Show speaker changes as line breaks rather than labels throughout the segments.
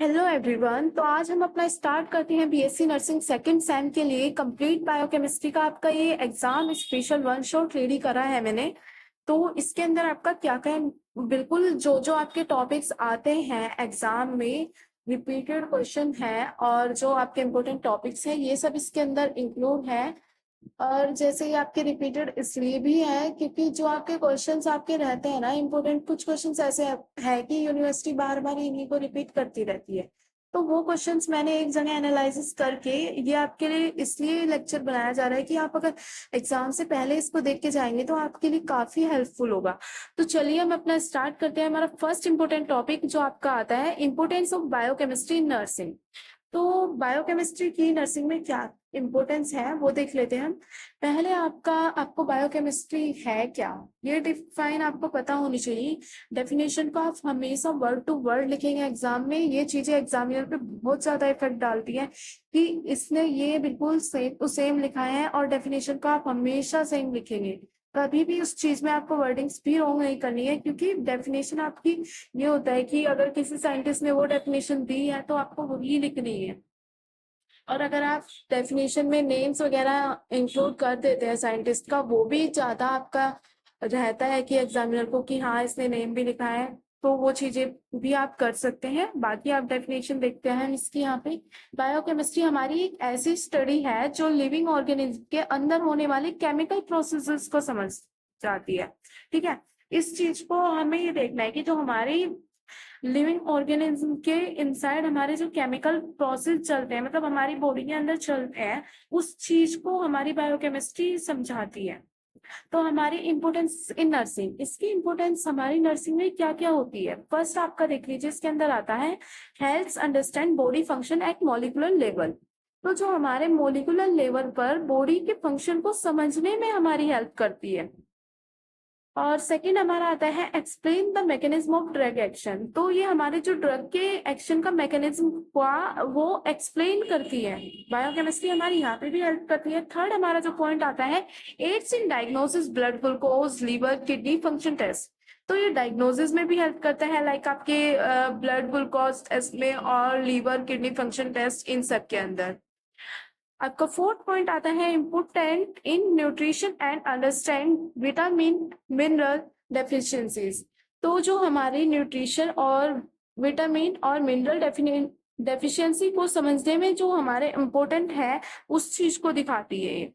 Hello everyone. तो आज हम अपना स्टार्ट करते हैं बीएससी नर्सिंग सेकंड सेम के लिए कंप्लीट बायोकेमिस्ट्री का आपका ये exam special one shot ready करा है मैंने। तो इसके अंदर आपका क्या क्या बिल्कुल जो जो आपके टॉपिक्स आते हैं एग्जाम में, रिपीटेड क्वेश्चन है और जो आपके इम्पोर्टेंट टॉपिक्स हैं ये सब इसके अंदर इंक्लूड है। और जैसे ये आपके रिपीटेड इसलिए भी है क्योंकि जो आपके क्वेश्चंस आपके रहते हैं ना इम्पोर्टेंट, कुछ क्वेश्चंस ऐसे है कि यूनिवर्सिटी बार बार इन्हीं को रिपीट करती रहती है। तो वो क्वेश्चंस मैंने एक जगह एनालिसिस करके ये आपके लिए इसलिए लेक्चर बनाया जा रहा है कि आप अगर एग्जाम से पहले इसको देख के जाएंगे तो आपके लिए काफी हेल्पफुल होगा। तो चलिए हम अपना स्टार्ट करते हैं। हमारा फर्स्ट इंपोर्टेंट टॉपिक जो आपका आता है importance of biochemistry in nursing. तो बायोकेमिस्ट्री की नर्सिंग में क्या इम्पोर्टेंस है वो देख लेते हैं हम। पहले आपको बायोकेमिस्ट्री है क्या, ये डिफाइन आपको पता होनी चाहिए। डेफिनेशन को आप हमेशा वर्ड टू वर्ड लिखेंगे एग्जाम में, ये चीजें एग्जामिनर पे बहुत ज्यादा इफेक्ट डालती है कि इसने ये बिल्कुल सेम टू सेम लिखा है, और डेफिनेशन को आप हमेशा सेम लिखेंगे। कभी भी उस चीज में आपको वर्डिंग्स भी रॉन्ग नहीं करनी है, क्योंकि डेफिनेशन आपकी ये होता है कि अगर किसी साइंटिस्ट ने वो डेफिनेशन दी है तो आपको वही लिखनी है। और अगर आप डेफिनेशन में नेम्स वगैरह इंक्लूड कर देते हैं साइंटिस्ट का, वो भी ज्यादा आपका रहता है कि एग्जामिनर को कि हाँ इसने नेम भी लिखा है, तो वो चीजें भी आप कर सकते हैं। बाकी आप डेफिनेशन देखते हैं इसकी यहाँ पे। बायोकेमिस्ट्री हमारी एक ऐसी स्टडी है जो लिविंग ऑर्गेनिज्म के अंदर होने वाले केमिकल प्रोसेसेस को समझ जाती है। ठीक है, इस चीज को हमें ये देखना है कि जो हमारी लिविंग ऑर्गेनिज्म के इनसाइड हमारे जो केमिकल प्रोसेस चलते हैं, मतलब हमारी बॉडी के अंदर चलते हैं, उस चीज को हमारी बायोकेमिस्ट्री समझाती है। तो हमारी इंपोर्टेंस इन नर्सिंग, इसकी इंपोर्टेंस हमारी नर्सिंग में क्या क्या होती है फर्स्ट आपका देख लीजिए। इसके अंदर आता है helps understand body function at molecular level. तो जो हमारे मॉलिक्यूलर लेवल पर बॉडी के फंक्शन को समझने में हमारी हेल्प करती है। और सेकंड हमारा आता है explain the mechanism of drug action. तो ये हमारे जो ड्रग के एक्शन का मैकेनिज्म हुआ वो एक्सप्लेन करती है। बायोकेमिस्ट्री हमारी यहाँ पे भी हेल्प करती है। थर्ड हमारा जो पॉइंट आता है aids in diagnosis blood glucose liver kidney function test. तो ये डायग्नोसिस में भी हेल्प करता है, लाइक आपके ब्लड ग्लूकोज टेस्ट में और लीवर किडनी फंक्शन टेस्ट इन सब के अंदर। आपका फोर्थ पॉइंट आता है important in nutrition and understand vitamin mineral deficiencies. तो जो हमारी न्यूट्रिशन और विटामिन और मिनरल डेफिशिएंसी को समझने में जो हमारे इम्पोर्टेंट है उस चीज को दिखाती है।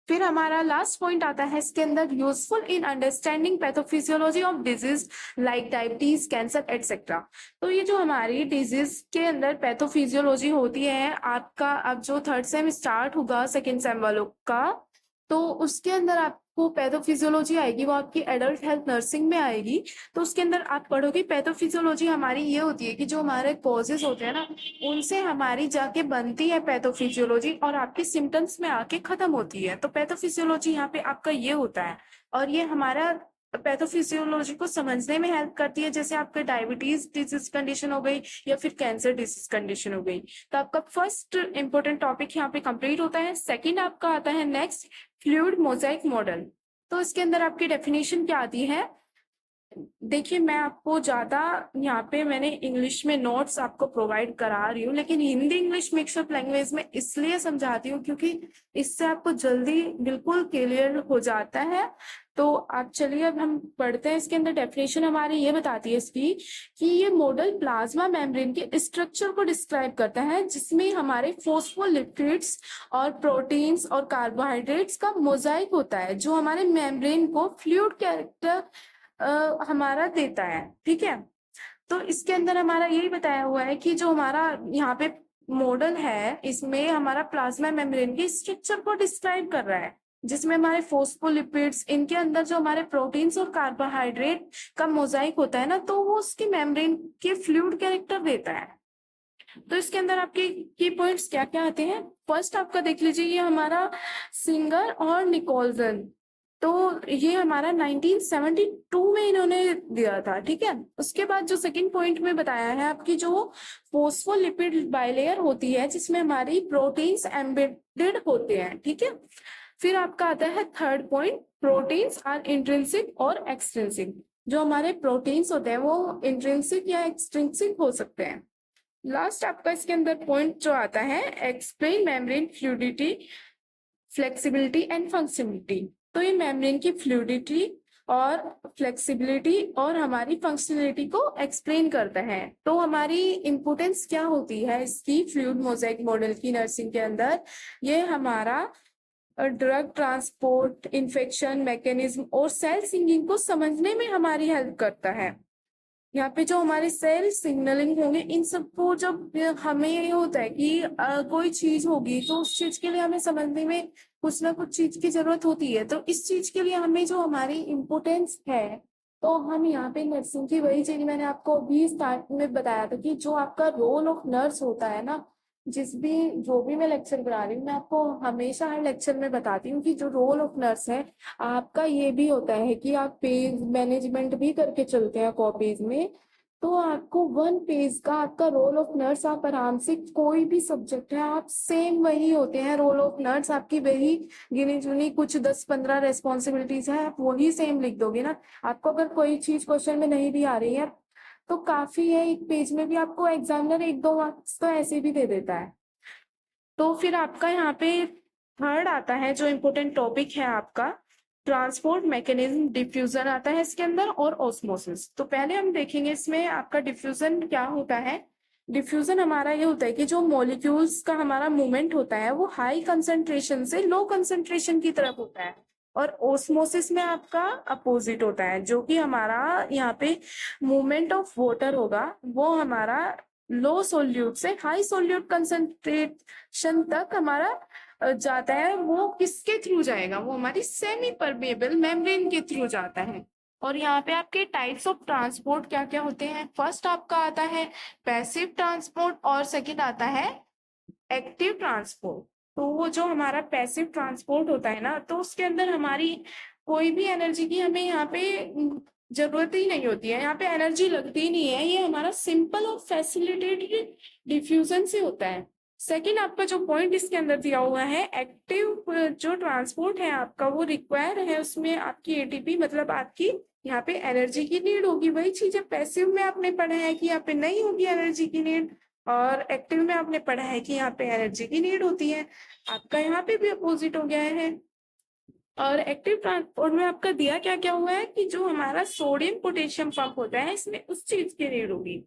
फिर हमारा लास्ट पॉइंट आता है इसके अंदर useful in understanding pathophysiology of disease like diabetes cancer etcetera. तो ये जो हमारी डिजीज के अंदर पैथोफिजियोलॉजी होती है, आपका अब जो थर्ड सेम स्टार्ट होगा सेकेंड सेम वालों का, तो उसके अंदर आपको पैथोफिजियोलॉजी आएगी, वो आपकी एडल्ट हेल्थ नर्सिंग में आएगी। तो उसके अंदर आप पढ़ोगे पैथोफिजियोलॉजी हमारी ये होती है कि जो हमारे कॉजेज होते हैं ना उनसे हमारी जाके बनती है पैथोफिजियोलॉजी और आपके सिम्टम्स में आके खत्म होती है। तो पैथोफिजियोलॉजी यहाँ पे आपका ये होता है, और ये हमारा पैथोफिजियोलॉजी को समझने में हेल्प करती है। जैसे आपका डायबिटीज डिजीज कंडीशन हो गई या फिर कैंसर डिजीज कंडीशन हो गई। तो आपका फर्स्ट इंपोर्टेंट टॉपिक यहाँ पे कंप्लीट होता है। सेकंड आपका आता है नेक्स्ट फ्लूइड मोजाइक मॉडल। तो इसके अंदर आपकी डेफिनेशन क्या आती है, देखिए मैं आपको ज्यादा यहाँ पे मैंने इंग्लिश में नोट्स आपको प्रोवाइड करा रही हूँ, लेकिन हिंदी इंग्लिश मिक्सअप लैंग्वेज में इसलिए समझाती हूँ क्योंकि इससे आपको जल्दी बिल्कुल क्लियर हो जाता है। तो आप चलिए अब हम पढ़ते हैं। इसके अंदर डेफिनेशन हमारी ये बताती है इसकी कि ये मॉडल प्लाज्मा मेम्ब्रेन के स्ट्रक्चर को डिस्क्राइब करता है जिसमें हमारे फोस्फोलिपिड्स और प्रोटीन्स और कार्बोहाइड्रेट्स का मोजाइक होता है जो हमारे मेम्ब्रेन को फ्लूइड कैरेक्टर हमारा देता है। ठीक है, तो इसके अंदर हमारा यही बताया हुआ है कि जो हमारा यहाँ पे मॉडल है इसमें हमारा प्लाज्मा मेम्ब्रेन के स्ट्रक्चर को डिस्क्राइब कर रहा है जिसमें हमारे फोस्फोलिपिड्स, इनके अंदर जो हमारे प्रोटीन्स और कार्बोहाइड्रेट का मोजाइक होता है ना, तो वो उसकी मेम्ब्रेन के फ्लूइड कैरेक्टर देता है। तो इसके अंदर आपके की पॉइंट्स क्या क्या आते हैं। फर्स्ट आपका देख लीजिए, ये हमारा सिंगर और निकोलसन, तो ये हमारा 1972 में इन्होंने दिया था। ठीक है, उसके बाद जो सेकंड पॉइंट में बताया है आपकी जो फोस्फोलिपिड बाइलेयर होती है जिसमें हमारी प्रोटीन्स एम्बेडेड होते हैं। ठीक है, फिर आपका आता है third point proteins are intrinsic और एक्सट्रिंसिक। जो हमारे प्रोटीन्स होते हैं वो इंट्रिंसिक या एक्सट्रिंसिक हो सकते हैं। लास्ट आपका इसके अंदर पॉइंट जो आता है, explain membrane fluidity, flexibility and functionality. तो ये मेम्ब्रेन की फ्लूइडिटी और फ्लेक्सिबिलिटी और हमारी फंक्शनलिटी को एक्सप्लेन करता है। तो हमारी इंपोर्टेंस क्या होती है इसकी फ्लूइड मोज़ेक मॉडल की नर्सिंग के अंदर, ये हमारा ड्रग ट्रांसपोर्ट, इन्फेक्शन मैकेनिज्म और सेल सिंगिंग को समझने में हमारी हेल्प करता है। यहाँ पे जो हमारे सेल सिग्नलिंग होंगे, इन सबको जब हमें ये होता है कि कोई चीज होगी तो उस चीज के लिए हमें समझने में कुछ ना कुछ चीज की जरूरत होती है। तो इस चीज के लिए हमें जो हमारी इम्पोर्टेंस है, तो हम यहाँ पे नर्सिंग की वही चीज मैंने आपको अभी स्टार्ट में बताया था कि जो आपका रोल ऑफ नर्स होता है ना, जो भी मैं लेक्चर करा रही हूँ, मैं आपको हमेशा हर लेक्चर में बताती हूँ कि जो रोल ऑफ नर्स है आपका ये भी होता है कि आप पेज मैनेजमेंट भी करके चलते हैं कॉपीज में। तो आपको वन पेज का आपका रोल ऑफ नर्स, आप आराम से कोई भी सब्जेक्ट है आप सेम वही होते हैं रोल ऑफ नर्स, आपकी वही गिनी चुनी कुछ 10-15 रेस्पॉन्सिबिलिटीज है, आप वही सेम लिख दोगे ना। आपको अगर कोई चीज क्वेश्चन में नहीं भी आ रही है तो काफी है, एक पेज में भी आपको एग्जामिनर 1-2 मार्क्स तो ऐसे भी दे देता है। तो फिर आपका यहाँ पे थर्ड आता है जो इम्पोर्टेंट टॉपिक है आपका, ट्रांसपोर्ट मैकेनिज्म डिफ्यूजन आता है इसके अंदर और ऑस्मोसिस। तो पहले हम देखेंगे इसमें आपका डिफ्यूजन क्या होता है। डिफ्यूजन हमारा ये होता है कि जो मॉलिक्यूल्स का हमारा मूवमेंट होता है वो हाई कंसंट्रेशन से लो कंसंट्रेशन की तरफ होता है, और ओस्मोसिस में आपका अपोजिट होता है, जो कि हमारा यहाँ पे मूवमेंट ऑफ वाटर होगा वो हमारा लो सोल्यूट से हाई सोल्यूट कंसंट्रेशन तक हमारा जाता है। वो किसके थ्रू जाएगा, वो हमारी सेमी परमेबल मेम्ब्रेन के थ्रू जाता है। और यहाँ पे आपके टाइप्स ऑफ ट्रांसपोर्ट क्या क्या होते हैं, फर्स्ट आपका आता है पैसिव ट्रांसपोर्ट और सेकंड आता है एक्टिव ट्रांसपोर्ट। तो वो जो हमारा पैसिव ट्रांसपोर्ट होता है ना, तो उसके अंदर हमारी कोई भी एनर्जी की हमें यहाँ पे जरूरत ही नहीं होती है, यहाँ पे एनर्जी लगती ही नहीं है, ये हमारा सिंपल और फैसिलिटेटेड डिफ्यूजन से होता है। सेकंड आपका जो पॉइंट इसके अंदर दिया हुआ है एक्टिव जो ट्रांसपोर्ट है आपका, वो रिक्वायर है, उसमें आपकी एटीपी मतलब आपकी यहाँ पे एनर्जी की नीड होगी। वही चीज है पैसिव में आपने पढ़ा है कि यहाँ पे नहीं होगी एनर्जी की नीड, और एक्टिव में आपने पढ़ा है कि यहाँ पे एनर्जी की नीड होती है। आपका यहाँ पे भी अपोजिट हो गया है। और एक्टिव ट्रांसपोर्ट में आपका दिया क्या क्या हुआ है कि जो हमारा सोडियम पोटेशियम पंप होता है इसमें उस चीज की नीड होगी।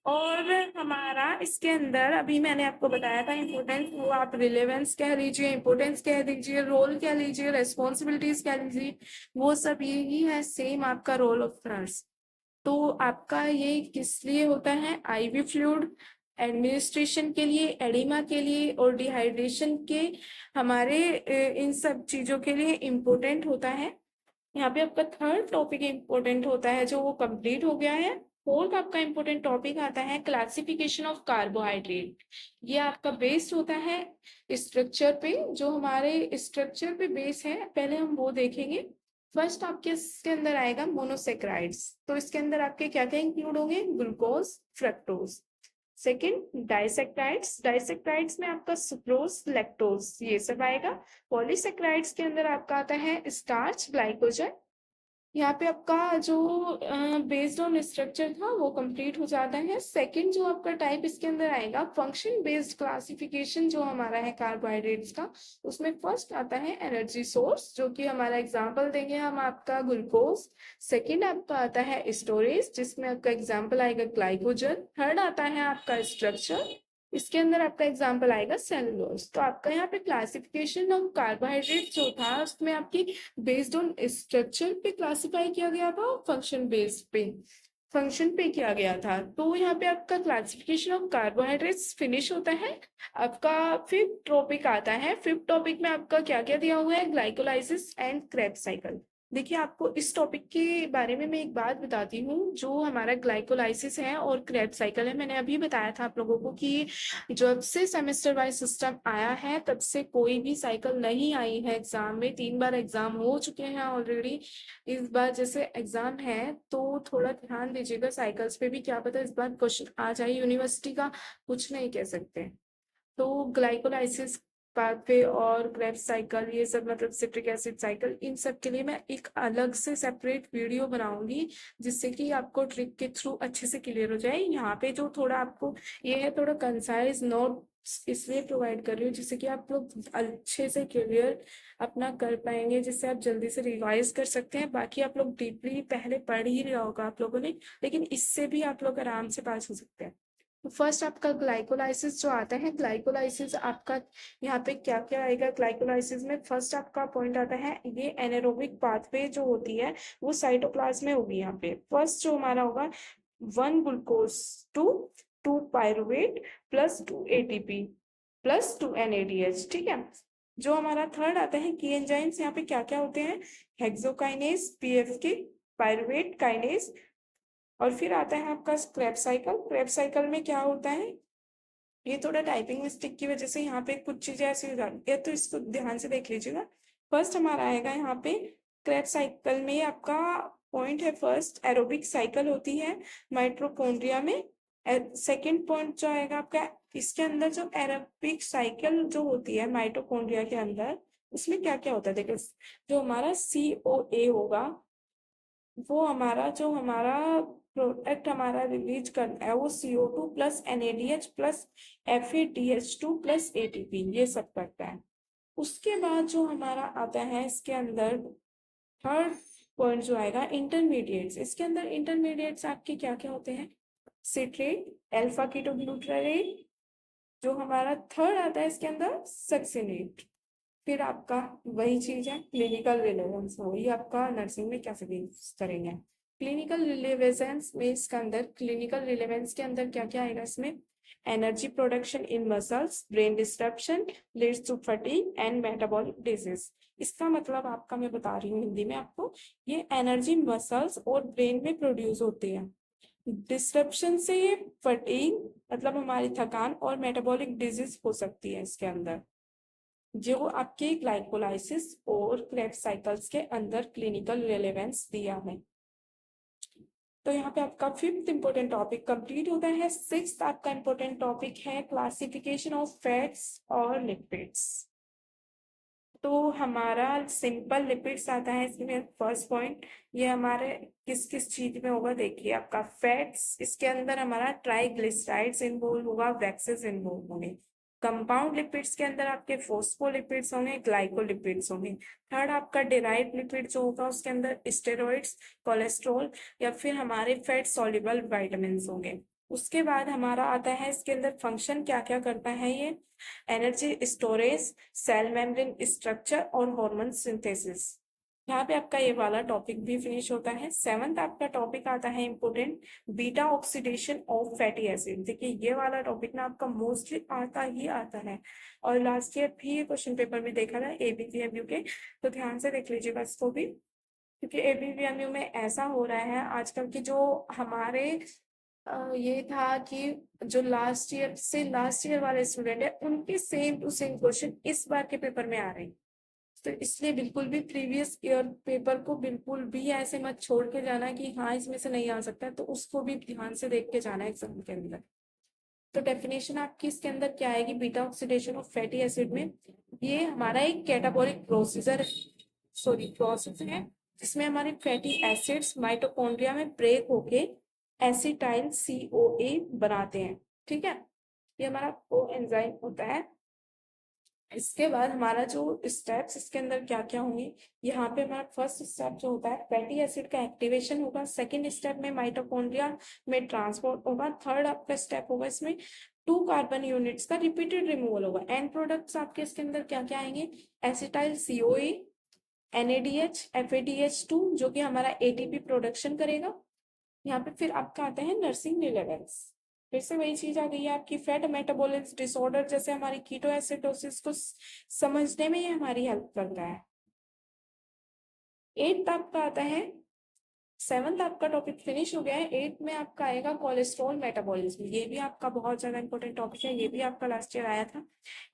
और हमारा इसके अंदर अभी मैंने आपको बताया था इम्पोर्टेंस, वो आप रिलेवेंस कह लीजिए, इम्पोर्टेंस कह दीजिए, रोल कह लीजिए, रेस्पॉन्सिबिलिटीज कह लीजिए, वो सब यही है सेम आपका रोल ऑफ नर्स। तो आपका ये किस लिए होता है, आईवी फ्लूइड एडमिनिस्ट्रेशन के लिए, एडिमा के लिए और डिहाइड्रेशन के हमारे इन सब चीजों के लिए इम्पोर्टेंट होता है। यहाँ पे आपका थर्ड टॉपिक इम्पोर्टेंट होता है जो वो कंप्लीट हो गया है। फोर्थ आपका इम्पोर्टेंट टॉपिक आता है क्लासिफिकेशन ऑफ कार्बोहाइड्रेट। ये आपका बेस्ड होता है स्ट्रक्चर पे, जो हमारे स्ट्रक्चर पे बेस है पहले हम वो देखेंगे। फर्स्ट आपके इसके अंदर आएगा मोनोसेक्राइड्स, तो इसके अंदर आपके क्या क्या इंक्लूड होंगे, glucose, fructose. Second disaccharides, disaccharides में आपका सुक्रोज, लैक्टोज ये सब आएगा। पॉलीसेक्राइड्स के अंदर आपका आता है स्टार्च, ग्लाइकोजन। यहाँ पे आपका जो बेस्ड ऑन स्ट्रक्चर था वो कंप्लीट हो जाता है। सेकंड जो आपका टाइप इसके अंदर आएगा फंक्शन बेस्ड क्लासिफिकेशन जो हमारा है कार्बोहाइड्रेट्स का, उसमें फर्स्ट आता है एनर्जी सोर्स, जो कि हमारा एग्जांपल देंगे हम आपका ग्लूकोज। सेकंड आपका आता है स्टोरेज, जिसमें आपका एग्जांपल आएगा ग्लाइकोजन। थर्ड आता है आपका स्ट्रक्चर, इसके अंदर आपका एग्जांपल आएगा सेलुलोज। तो आपका यहाँ पे क्लासिफिकेशन ऑफ कार्बोहाइड्रेट जो था उसमें आपकी बेस्ड ऑन स्ट्रक्चर पे क्लासिफाई किया गया था और फंक्शन पे किया गया था। तो यहाँ पे आपका क्लासिफिकेशन ऑफ कार्बोहाइड्रेट्स फिनिश होता है। आपका फिफ्थ टॉपिक आता है, फिफ्थ टॉपिक में आपका क्या क्या दिया हुआ है, ग्लाइकोलाइसिस एंड क्रेब्स साइकिल। देखिए आपको इस टॉपिक के बारे में मैं एक बात बताती हूँ, जो हमारा ग्लाइकोलाइसिस है और क्रेब्स साइकिल है, मैंने अभी बताया था आप लोगों को कि जब से सेमेस्टर वाइज सिस्टम आया है तब से कोई भी साइकिल नहीं आई है एग्जाम में। 3 बार एग्जाम हो चुके हैं ऑलरेडी, इस बार जैसे एग्जाम है तो थोड़ा ध्यान दीजिएगा साइकिल्स पे भी, क्या पता इस बार क्वेश्चन आ जाए यूनिवर्सिटी का, कुछ नहीं कह सकते। तो ग्लाइकोलाइसिस पाथवे और क्रेब्स साइकिल, ये सब मतलब सिट्रिक एसिड साइकिल, इन सब के लिए मैं एक अलग से सेपरेट वीडियो बनाऊंगी जिससे कि आपको ट्रिक के थ्रू अच्छे से क्लियर हो जाए। यहाँ पे जो थोड़ा आपको ये है थोड़ा कंसाइज नोट्स इसलिए प्रोवाइड कर रही हूँ जिससे कि आप लोग अच्छे से क्लियर अपना कर पाएंगे, जिससे आप जल्दी से रिवाइज कर सकते हैं। बाकी आप लोग डीपली पहले पढ़ ही लिया होगा आप लोगों ने, लेकिन इससे भी आप लोग आराम से पास हो सकते हैं। तो फर्स्ट आपका ग्लाइकोलाइसिस जो आता है, ग्लाइकोलाइसिस आपका यहाँ पे क्या क्या आएगा ग्लाइकोलाइसिस में। फर्स्ट आपका पॉइंट आता है ये एनारोबिक पाथवे जो होती है वो साइटोप्लाज्म में होगी। यहाँ पे फर्स्ट जो हमारा होगा 1 glucose to 2 pyruvate plus 2 ATP plus 2 NADH, ठीक है। जो हमारा थर्ड आता है की एंजाइम्स, यहाँ पे क्या क्या होते हैं, हेक्सोकाइनेज, पीएफके, पायरुवेट काइनेज, और फिर आता है आपका स्क्रैप साइकिल। क्रैप साइकिल में क्या होता है, ये थोड़ा टाइपिंग मिस्टेक की वजह से यहाँ पे कुछ चीजें ऐसी हो जाती है, तो इसको ध्यान से देख लीजिएगा। फर्स्ट हमारा आएगा यहाँ पे क्रैप साइकिल में आपका पॉइंट है, फर्स्ट एरोबिक साइकिल होती है माइटोकॉन्ड्रिया में। सेकंड पॉइंट जो आएगा आपका इसके अंदर, जो एरोबिक साइकिल जो होती है माइटोकॉन्ड्रिया के अंदर, उसमें क्या क्या होता है देखो। जो हमारा COA होगा वो हमारा प्रोडक्ट हमारा रिलीज करना है वो CO2 plus NADH plus FADH2 plus ATP, ये सब करता है। उसके बाद जो हमारा आता है इसके अंदर थर्ड पॉइंट जो आएगा इंटरमीडिएट्स। इसके अंदर इंटरमीडिएट्स आपके क्या क्या होते हैं, सिट्रेट, अल्फा कीटोग्लूटारेट, जो हमारा थर्ड आता है इसके अंदर सक्सिनेट। फिर आपका वही चीज है क्लिनिकल रिलेवेंस, वही आपका नर्सिंग में कैसे यूज करेंगे। क्लिनिकल रिलेवेंस में इसके अंदर, क्लिनिकल रिलेवेंस के अंदर क्या क्या आएगा इसमें, energy production in muscles, brain disruption leads to fatigue and metabolic disease. इसका मतलब आपका मैं बता रही हूँ हिंदी में आपको, ये एनर्जी मसल्स और ब्रेन में प्रोड्यूस होती है, डिस्ट्रप्शन से ये फटीग मतलब हमारी थकान और मेटाबॉलिक डिजीज हो सकती है इसके अंदर, जो आपके ग्लाइकोलाइसिस और क्रेब्स साइकिल्स के अंदर क्लिनिकल रेलेवेंस दिया है। तो यहाँ पे आपका फिफ्थ इंपोर्टेंट टॉपिक कंप्लीट होता है। सिक्स्थ आपका इंपोर्टेंट टॉपिक है क्लासिफिकेशन ऑफ फैट्स और लिपिड्स। तो हमारा सिंपल लिपिड्स आता है इसमें फर्स्ट पॉइंट, ये हमारे किस किस चीज में होगा देखिए। आपका फैट्स, इसके अंदर हमारा ट्राइग्लिसराइड्स इन्वॉल्व होगा, वैक्सेस इन्वॉल्व होंगे। कंपाउंड लिपिड्स के अंदर आपके फोस्फोलिपिड्स होंगे, ग्लाइकोलिपिड्स होंगे। थर्ड आपका डिराइव्ड लिपिड जो होगा उसके अंदर स्टेरॉइड्स, कोलेस्ट्रॉल या फिर हमारे फैट सॉल्युबल विटामिन होंगे। उसके बाद हमारा आता है इसके अंदर फंक्शन क्या क्या करता है ये, energy storage, cell membrane structure और हार्मोन सिंथेसिस। यहाँ पे आपका ये वाला टॉपिक भी फिनिश होता है। सेवंथ आपका टॉपिक आता है important, beta oxidation of fatty acid. देखिए ये वाला टॉपिक ना आपका मोस्टली आता ही आता है, और लास्ट ईयर भी क्वेश्चन पेपर में देखा था ABPMU के, तो ध्यान से देख लीजिएगा इसको भी, क्योंकि ABPMU में ऐसा हो रहा है आजकल की जो हमारे ये था कि जो लास्ट ईयर वाले स्टूडेंट है उनके सेम टू सेम क्वेश्चन इस बार के पेपर में आ रहे हैं। तो इसलिए बिल्कुल भी प्रीवियस ईयर पेपर को बिल्कुल भी ऐसे मत छोड़ के जाना कि हाँ इसमें से नहीं आ सकता, तो उसको भी ध्यान से देख के जाना एग्जाम के अंदर। तो डेफिनेशन आपकी इसके अंदर क्या आएगी, beta oxidation of fatty acid में ये हमारा एक कैटाबॉलिक प्रोसेस है जिसमें हमारे फैटी एसिड्स माइटोकॉन्ड्रिया में ब्रेक होके एसिटाइल COA बनाते हैं, ठीक है। ये हमारा कोएंजाइम होता है। इसके बाद हमारा जो स्टेप्स इसके अंदर क्या क्या होंगे, यहाँ पे हमारा फर्स्ट स्टेप जो होता है फैटी एसिड का एक्टिवेशन होगा। सेकंड स्टेप में माइटोकॉन्ड्रिया में ट्रांसपोर्ट होगा। थर्ड आपका स्टेप होगा इसमें 2 कार्बन यूनिट्स का रिपीटेड रिमूवल होगा। एंड प्रोडक्ट्स आपके इसके अंदर क्या क्या आएंगे, एसिटाइल COA, NADH, FADH2 जो कि हमारा ATP प्रोडक्शन करेगा। यहाँ पे फिर आपका आता है नर्सिंग रिलेवेंस, फिर से वही चीज आ गई है आपकी फैट मेटाबॉलिज्म डिसऑर्डर, जैसे हमारी कीटोएसिडोसिस को समझने में ये हमारी हेल्प करता है। एट्थ आपका आता है, सेवंथ आपका टॉपिक फिनिश हो गया है। एट्थ में आपका आएगा कोलेस्ट्रॉल मेटाबॉलिज्म, ये भी आपका बहुत ज्यादा इंपॉर्टेंट टॉपिक है, ये भी आपका लास्ट ईयर आया था।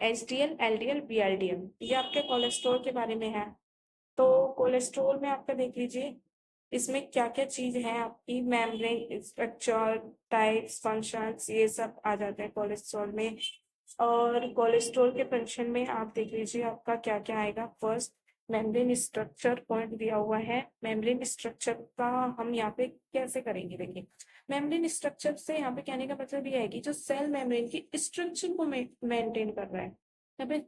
HDL, LDL, VLDL, ये आपके कोलेस्ट्रॉल के बारे में है। तो कोलेस्ट्रॉल में आपका देख लीजिए इसमें क्या क्या चीज है आपकी, मेम्ब्रेन स्ट्रक्चर, टाइप्स, फंक्शंस, ये सब आ जाते हैं कोलेस्ट्रॉल में। और कोलेस्ट्रॉल के फंक्शन में आप देख लीजिए आपका क्या क्या आएगा। फर्स्ट, मेम्ब्रेन स्ट्रक्चर पॉइंट दिया हुआ है। मेम्ब्रेन स्ट्रक्चर का हम यहाँ पे कैसे करेंगे, देखिए मेम्ब्रेन स्ट्रक्चर से यहाँ पे कहने का मतलब ये है कि जो सेल मेम्ब्रेन की स्ट्रक्चर को मेंटेन कर रहा है। यहाँ पे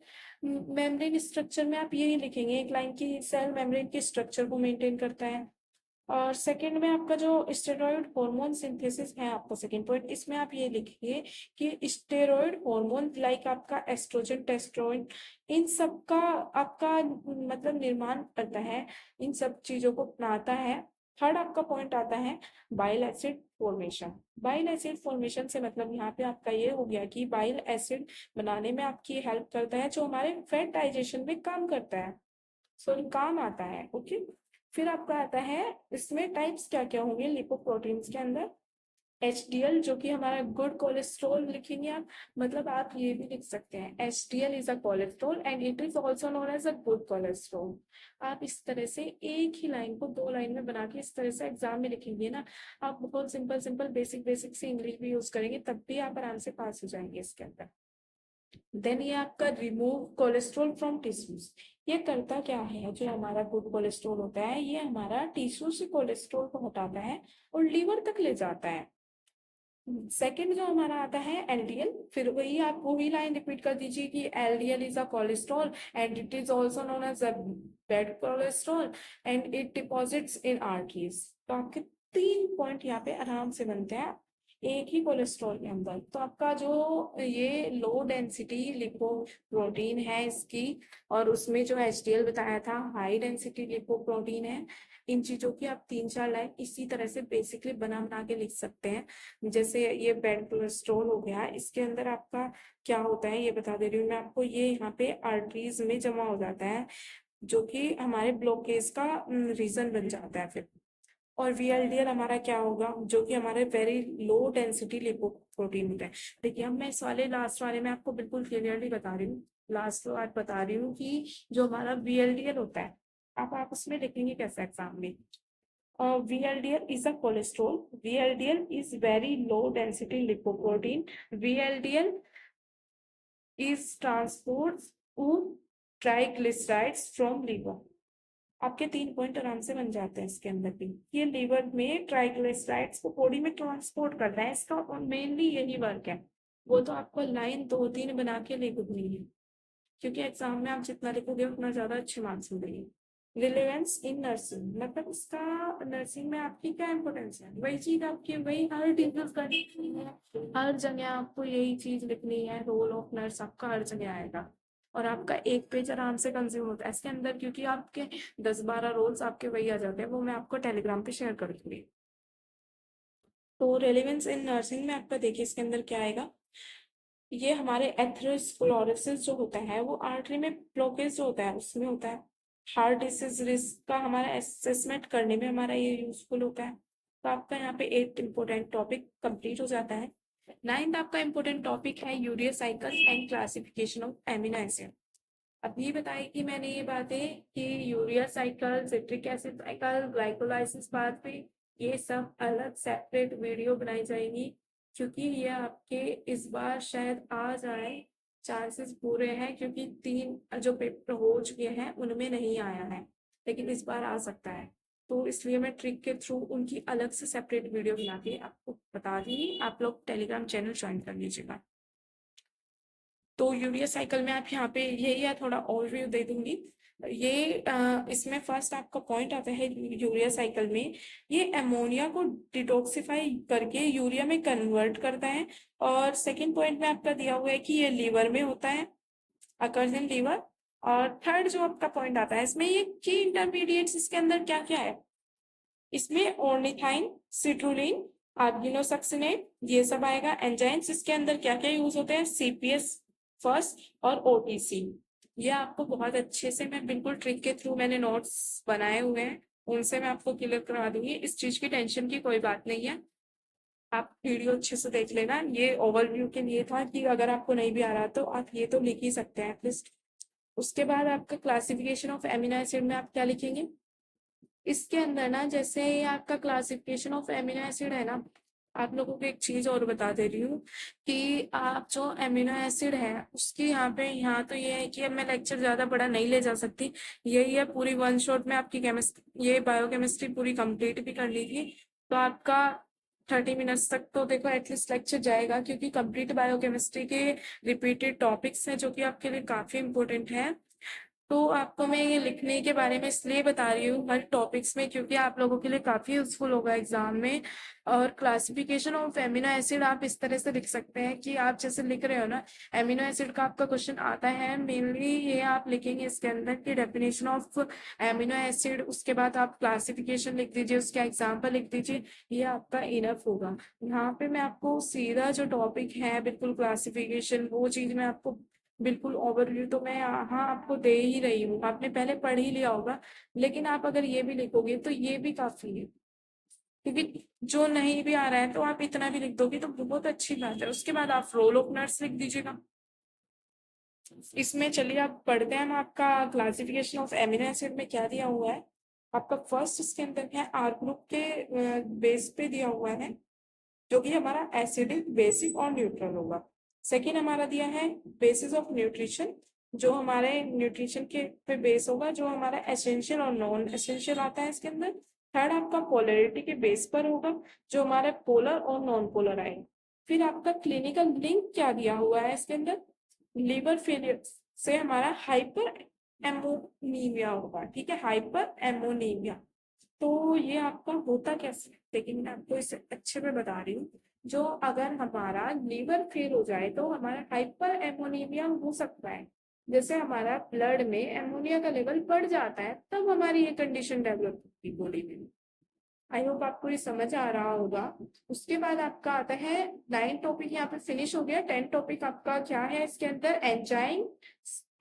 मेम्ब्रेन स्ट्रक्चर में आप यही लिखेंगे एक लाइन की, सेल मेम्ब्रेन के स्ट्रक्चर को मेंटेन करता है। और सेकंड में आपका जो स्टेरॉइड हार्मोन सिंथेसिस है आपका सेकंड पॉइंट, इसमें आप ये लिखिए कि स्टेरॉइड हार्मोन लाइक आपका एस्ट्रोजन, टेस्टोस्टेरोन, इन सब का आपका मतलब निर्माण करता है, इन सब चीजों को बनाता है। थर्ड आपका पॉइंट आता है bile acid formation. Bile acid formation से मतलब यहाँ पे आपका ये हो गया कि बाइल एसिड बनाने में आपकी हेल्प करता है, जो हमारे फैट डाइजेशन में काम करता है, सॉरी काम आता है। ओके, फिर आपका आता है इसमें टाइप्स क्या क्या होंगे लिपोप्रोटीन्स के अंदर। HDL जो कि हमारा गुड कोलेस्ट्रॉल लिखेंगे आप, मतलब आप ये भी लिख सकते हैं HDL is a cholesterol and it is also known as a good cholesterol. आप इस तरह से एक ही लाइन को दो लाइन में बना के इस तरह से एग्जाम में लिखेंगे ना, आप बहुत सिंपल सिंपल बेसिक बेसिक से इंग्लिश भी यूज करेंगे तब भी आप आराम से पास हो जाएंगे इसके अंदर। देन ये आपका रिमूव कोलेस्ट्रॉल फ्रॉम टिश्यूज। ये करता क्या है, जो हमारा गुड कोलेस्ट्रॉल होता है ये हमारा टिश्यू से कोलेस्ट्रॉल को हटाता है और लीवर तक ले जाता है। सेकंड जो हमारा आता है LDL, फिर वही आप वही लाइन रिपीट कर दीजिए कि LDL is a cholesterol and it is also known as a bad cholesterol and it deposits in arteries. तो आपके तीन पॉइंट यहाँ पे आराम से बनते हैं एक ही कोलेस्ट्रॉल के अंदर। तो आपका जो ये लो डेंसिटी लिपोप्रोटीन है इसकी, और उसमें जो HDL बताया था हाई डेंसिटी लिपोप्रोटीन है, इन चीजों की आप तीन चार लाइन इसी तरह से बेसिकली बना बना के लिख सकते हैं। जैसे ये बैड कोलेस्ट्रॉल हो गया, इसके अंदर आपका क्या होता है ये बता दे रही हूँ मैं आपको। ये यहाँ पे आर्टरीज में जमा हो जाता है, जो कि हमारे ब्लॉकेज का रीजन बन जाता है फिर। और VLDL हमारा क्या होगा, जो कि हमारे वेरी लो डेंसिटी लिपोप्रोटीन होता है। देखिए अब मैं इस वाले लास्ट वाले में आपको बिल्कुल क्लियरली बता रही हूँ, लास्ट बार बता रही हूँ कि जो हमारा VLDL होता है, अब आप उसमें लिखेंगे कैसे एग्जाम में। VLDL is a cholesterol. VLDL is very low density lipoprotein. VLDL is transports to triglycerides from liver. आपके तीन पॉइंट आराम से बन जाते हैं इसके अंदर भी। ये लीवर में ट्राइग्लिसराइड्स को बॉडी में ट्रांसपोर्ट करता है, इसका मेनली यही वर्क है। वो तो आपको लाइन दो तीन बना के लिखनी है, क्योंकि एग्जाम में आप जितना लिखोगे उतना ज्यादा अच्छे मार्क्स मिलेंगे। रिलेवेंस इन नर्सिंग, मतलब इसका नर्सिंग में आपकी क्या इंपोर्टेंस है, वही चीज आपकी वही हर टीचर करनी है, हर जगह आपको यही चीज लिखनी है। रोल ऑफ नर्स आपका हर जगह आएगा और आपका एक पेज आराम से कंज्यूम होता है इसके अंदर, क्योंकि आपके 10-12 रोल्स आपके वही आ जाते हैं, वो मैं आपको टेलीग्राम पे शेयर कर दूंगी। तो रेलिवेंस इन नर्सिंग में आपका देखिए इसके अंदर क्या आएगा। ये हमारे एथेरोस्क्लेरोसिस जो होता है वो आर्टरी में ब्लॉकेज जो होता है उसमें होता है। हार्ट डिसीज रिस्क का हमारा असेसमेंट करने में हमारा ये यूजफुल होता है। तो आपका यहाँ पे 8 इंपोर्टेंट टॉपिक कंप्लीट हो जाता है। 9th आपका इंपोर्टेंट टॉपिक है urea cycle and classification of amino acid. अभी बताई कि मैंने ये बातें कि urea cycle, citric acid cycle, glycolysis pathway, ये सब अलग सेपरेट वीडियो बनाई जाएगी, क्योंकि ये आपके इस बार शायद आ जाए, चांसेस पूरे हैं, क्योंकि 3 जो पेपर हो चुके हैं उनमें नहीं आया है, लेकिन इस बार आ सकता है। तो इसलिए मैं ट्रिक के थ्रू उनकी अलग से सेपरेट वीडियो बना के आपको बता दूंगी, आप लोग टेलीग्राम चैनल ज्वाइन कर लीजिएगा। तो यूरिया साइकिल में आप यहाँ पे यही है, थोड़ा ओवरव्यू दे दूंगी। ये इसमें फर्स्ट आपका पॉइंट आता है यूरिया साइकिल में, ये अमोनिया को डिटॉक्सिफाई करके यूरिया में कन्वर्ट करता है। और सेकंड पॉइंट में आपका दिया हुआ है कि ये लीवर में होता है, अकर्स इन लीवर। और थर्ड जो आपका पॉइंट आता है इसमें, ये की इंटरमीडिएट्स इसके अंदर क्या क्या है, इसमें ऑर्निथाइन, सिट्रुलिन, आर्गिनोसक्सिनेट, ये सब आएगा। एंजाइम्स इसके अंदर क्या क्या यूज होते हैं, CPS फर्स्ट और OTC। ये आपको बहुत अच्छे से मैं बिल्कुल ट्रिक के थ्रू मैंने नोट्स बनाए हुए हैं, उनसे मैं आपको क्लियर करवा दूंगी, इस चीज की टेंशन की कोई बात नहीं है। आप वीडियो अच्छे से देख लेना, ये ओवरव्यू के लिए था कि अगर आपको नहीं भी आ रहा तो आप ये तो लिख ही सकते हैं एटलीस्ट। उसके बाद आपका क्लासिफिकेशन ऑफ एमिनो एसिड में आप क्या लिखेंगे, इसके अंदर ना जैसे आपका क्लासिफिकेशन ऑफ एमिनो एसिड है ना, आप लोगों को एक चीज और बता दे रही हूँ कि आप जो एमिनो एसिड है उसकी यहाँ पे, यहाँ तो ये है कि अब मैं लेक्चर ज्यादा बड़ा नहीं ले जा सकती, यही है पूरी वन शॉट में आपकी केमिस्ट्री, ये बायोकेमिस्ट्री पूरी कंप्लीट भी कर ली थी। तो आपका 30 मिनट्स तक तो देखो एटलीस्ट लेक्चर जाएगा, क्योंकि कंप्लीट बायोकेमिस्ट्री के रिपीटेड टॉपिक्स हैं जो कि आपके लिए काफी इंपॉर्टेंट है। तो आपको मैं ये लिखने के बारे में इसलिए बता रही हूँ हर टॉपिक्स में, क्योंकि आप लोगों के लिए काफी यूजफुल होगा एग्जाम में। और क्लासिफिकेशन ऑफ एमिनो एसिड आप इस तरह से लिख सकते हैं कि आप जैसे लिख रहे हो ना, एमिनो एसिड का आपका क्वेश्चन आता है मेनली, ये आप लिखेंगे इसके अंदर की डेफिनेशन ऑफ एमिनो एसिड, उसके बाद आप क्लासिफिकेशन लिख दीजिए, उसका एग्जाम्पल लिख दीजिए, ये आपका इनफ होगा। यहाँ पे मैं आपको सीधा जो टॉपिक है बिल्कुल क्लासिफिकेशन, वो चीज मैं आपको बिल्कुल ओवरव्यू तो मैं यहाँ आपको दे ही रही हूँ, आपने पहले पढ़ ही लिया होगा, लेकिन आप अगर ये भी लिखोगे तो ये भी काफी है, क्योंकि जो नहीं भी आ रहा है तो आप इतना भी लिख दोगे तो बहुत अच्छी बात है। उसके बाद आप रोल ओपनर्स लिख दीजिएगा। इसमें चलिए आप पढ़ते हैं, आपका क्लासिफिकेशन ऑफ एमिनो एसिड में क्या दिया हुआ है। आपका फर्स्ट इसके अंदर है आर ग्रुप के बेस पे दिया हुआ है, जो कि हमारा एसिडिक, बेसिक और न्यूट्रल होगा। सेकेंड हमारा दिया है बेसिस ऑफ न्यूट्रिशन, जो हमारे न्यूट्रिशन के पे बेस होगा, जो हमारा एसेंशियल और नॉन एसेंशियल आता है इसके अंदर। थर्ड आपका पोलैरिटी के बेस पर होगा, जो हमारे पोलर और नॉन पोलर आएंगे। फिर आपका क्लिनिकल लिंक क्या दिया हुआ है इसके अंदर, लीवर फेलियर से हमारा हाइपर एमोनीमिया होगा, ठीक है, हाइपर एमोनीमिया। तो ये आपका होता कैसे है, लेकिन मैं आपको इसे अच्छे में बता रही हूँ। जो अगर हमारा लीवर फेल हो जाए तो हमारा हाइपर एमोनीमिया हो सकता है, जैसे हमारा ब्लड में एमोनिया का लेवल बढ़ जाता है तब हमारी ये कंडीशन डेवलप होती है बॉडी में। आई होप आपको ये समझ आ रहा होगा। उसके बाद आपका आता है 9 टॉपिक, यहाँ पे फिनिश हो गया। 10 टॉपिक आपका क्या है इसके अंदर, एंजाइम,